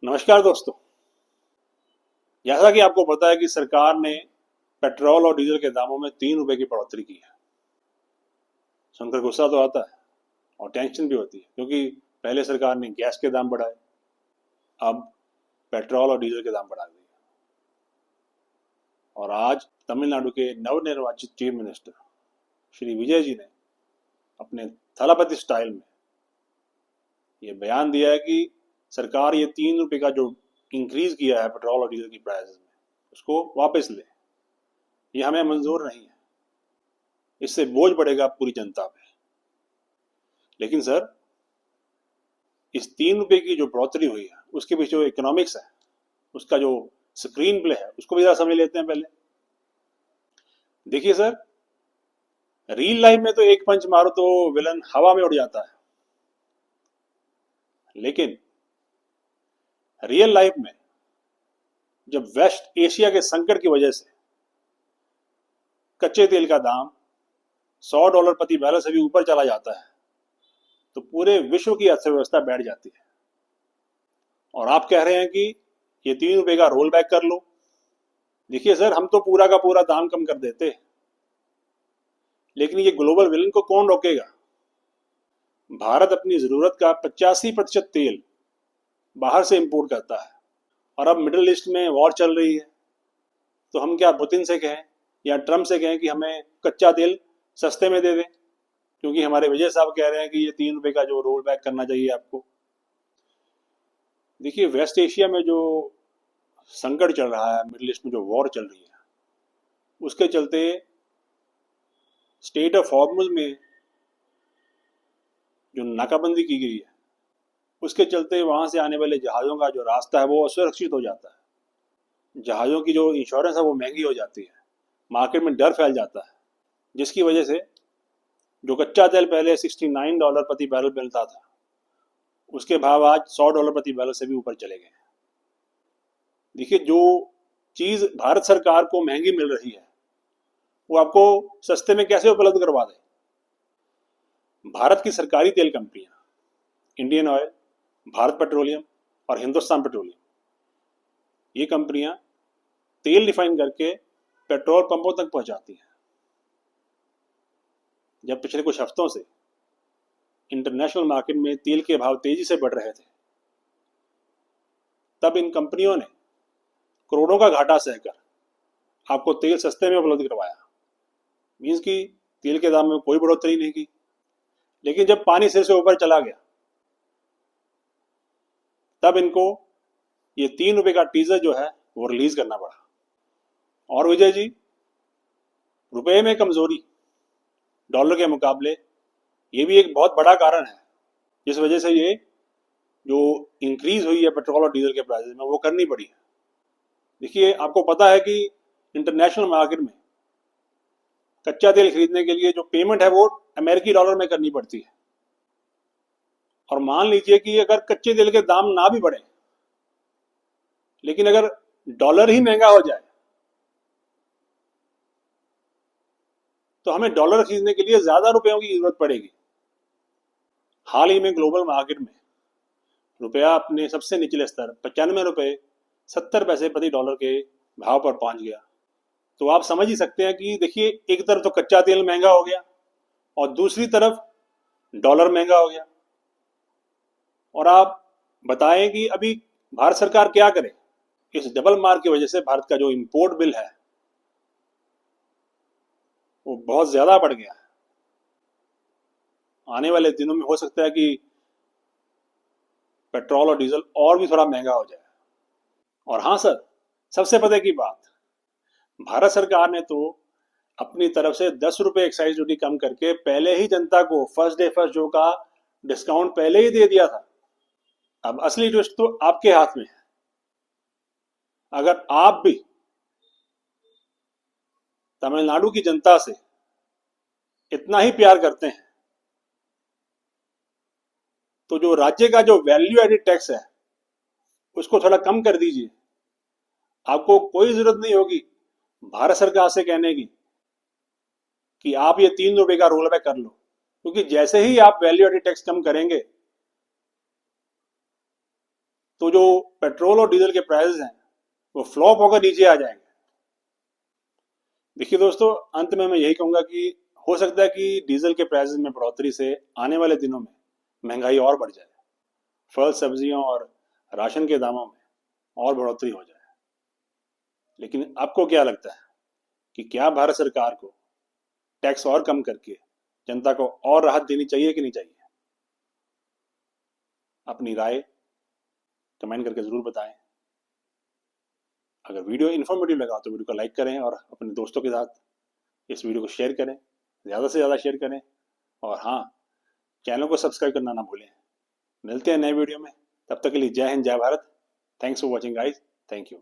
नमस्कार दोस्तों। जैसा कि आपको पता है कि सरकार ने पेट्रोल और डीजल के दामों में 3 रुपए की बढ़ोतरी की है। सुनकर गुस्सा तो आता है और टेंशन भी होती है, क्योंकि पहले सरकार ने गैस के दाम बढ़ाए, अब पेट्रोल और डीजल के दाम बढ़ा दिए। और आज तमिलनाडु के नवनिर्वाचित चीफ मिनिस्टर श्री विजय जी ने अपने थलापति स्टाइल में ये बयान दिया है कि सरकार ये 3 रुपए का जो इंक्रीज किया है पेट्रोल और डीजल की प्राइस में, उसको वापस ले। ये हमें मंजूर नहीं है, इससे बोझ पड़ेगा पूरी जनता पे। लेकिन सर, इस 3 रुपए की जो बढ़ोतरी हुई है उसके पीछे जो इकोनॉमिक्स है, उसका जो स्क्रीन प्ले है, उसको भी जरा समझ लेते हैं पहले। देखिए सर, रियल लाइफ में तो एक पंच मारो तो विलन हवा में उड़ जाता है, लेकिन रियल लाइफ में जब वेस्ट एशिया के संकट की वजह से कच्चे तेल का दाम $100 प्रति बैरल से भी ऊपर चला जाता है, तो पूरे विश्व की अर्थव्यवस्था बैठ जाती है। और आप कह रहे हैं कि ये 3 रुपए का रोल बैक कर लो। देखिए सर, हम तो पूरा का पूरा दाम कम कर देते, लेकिन ये ग्लोबल विलन को कौन रोकेगा? भारत अपनी जरूरत का 85% तेल बाहर से इंपोर्ट करता है, और अब मिडिल ईस्ट में वॉर चल रही है, तो हम क्या पुतिन से कहें या ट्रम्प से कहें कि हमें कच्चा तेल सस्ते में दे दें, क्योंकि हमारे विजय साहब कह रहे हैं कि ये 3 रुपए का जो रोल बैक करना चाहिए आपको। देखिए, वेस्ट एशिया में जो संकट चल रहा है, मिडिल ईस्ट में जो वॉर चल रही है, उसके चलते स्टेट ऑफ हॉर्मुज में जो नाकाबंदी की गई है, उसके चलते वहां से आने वाले जहाज़ों का जो रास्ता है वो असुरक्षित हो जाता है। जहाज़ों की जो इंश्योरेंस है वो महंगी हो जाती है, मार्केट में डर फैल जाता है, जिसकी वजह से जो कच्चा तेल पहले $69 प्रति बैरल मिलता था, उसके भाव आज $100 प्रति बैरल से भी ऊपर चले गए। देखिए, जो चीज भारत सरकार को महंगी मिल रही है वो आपको सस्ते में कैसे उपलब्ध करवा दे? भारत की सरकारी तेल कंपनियां इंडियन ऑयल, भारत पेट्रोलियम और हिंदुस्तान पेट्रोलियम, ये कंपनियां तेल रिफाइन करके पेट्रोल पंपों तक पहुंचाती हैं। जब पिछले कुछ हफ्तों से इंटरनेशनल मार्केट में तेल के भाव तेजी से बढ़ रहे थे, तब इन कंपनियों ने करोड़ों का घाटा सहकर आपको तेल सस्ते में उपलब्ध करवाया। मीन्स कि तेल के दाम में कोई बढ़ोतरी नहीं की, लेकिन जब पानी सिर से ऊपर चला गया, तब इनको ये 3 रुपए का टीजर जो है वो रिलीज करना पड़ा। और विजय जी, रुपए में कमजोरी डॉलर के मुकाबले, ये भी एक बहुत बड़ा कारण है जिस वजह से ये जो इंक्रीज हुई है पेट्रोल और डीजल के प्राइसेस में, वो करनी पड़ी है। देखिए, आपको पता है कि इंटरनेशनल मार्केट में कच्चा तेल खरीदने के लिए जो पेमेंट है वो अमेरिकी डॉलर में करनी पड़ती है। और मान लीजिए कि अगर कच्चे तेल के दाम ना भी बढ़े, लेकिन अगर डॉलर ही महंगा हो जाए, तो हमें डॉलर खरीदने के लिए ज्यादा रुपयों की जरूरत पड़ेगी। हाल ही में ग्लोबल मार्केट में रुपया अपने सबसे निचले स्तर 95 रुपए 70 पैसे प्रति डॉलर के भाव पर पहुंच गया। तो आप समझ ही सकते हैं कि देखिए, एक तरफ तो कच्चा तेल महंगा हो गया और दूसरी तरफ डॉलर महंगा हो गया। और आप बताएं कि अभी भारत सरकार क्या करे? इस डबल मार की वजह से भारत का जो इंपोर्ट बिल है वो बहुत ज्यादा बढ़ गया है। आने वाले दिनों में हो सकता है कि पेट्रोल और डीजल और भी थोड़ा महंगा हो जाए। और हाँ सर, सबसे पते की बात, भारत सरकार ने तो अपनी तरफ से 10 रुपए एक्साइज ड्यूटी कम करके पहले ही जनता को फर्स्ट डे फर्स्ट शो का डिस्काउंट पहले ही दे दिया था। अब असली ट्विस्ट तो आपके हाथ में है। अगर आप भी तमिलनाडु की जनता से इतना ही प्यार करते हैं, तो जो राज्य का जो वैल्यू एडेड टैक्स है उसको थोड़ा कम कर दीजिए। आपको कोई जरूरत नहीं होगी भारत सरकार से कहने की कि आप ये 3 रुपए का रोल बैक कर लो, क्योंकि जैसे ही आप वैल्यू एडेड टैक्स कम करेंगे, तो जो पेट्रोल और डीजल के प्राइसेस हैं वो फ्लॉप होकर नीचे आ जाएंगे। देखिए दोस्तों, अंत में मैं यही कहूंगा कि हो सकता है कि डीजल के प्राइसेस में बढ़ोतरी से आने वाले दिनों में महंगाई और बढ़ जाए, फल सब्जियों और राशन के दामों में और बढ़ोतरी हो जाए। लेकिन आपको क्या लगता है कि क्या भारत सरकार को टैक्स और कम करके जनता को और राहत देनी चाहिए कि नहीं चाहिए? अपनी राय कमेंट करके जरूर बताएं। अगर वीडियो इन्फॉर्मेटिव लगा तो वीडियो को लाइक करें और अपने दोस्तों के साथ इस वीडियो को शेयर करें, ज़्यादा से ज़्यादा शेयर करें। और हाँ, चैनल को सब्सक्राइब करना ना भूलें। मिलते हैं नए वीडियो में, तब तक के लिए जय हिंद, जय Bharat. Thanks for watching guys, thank you.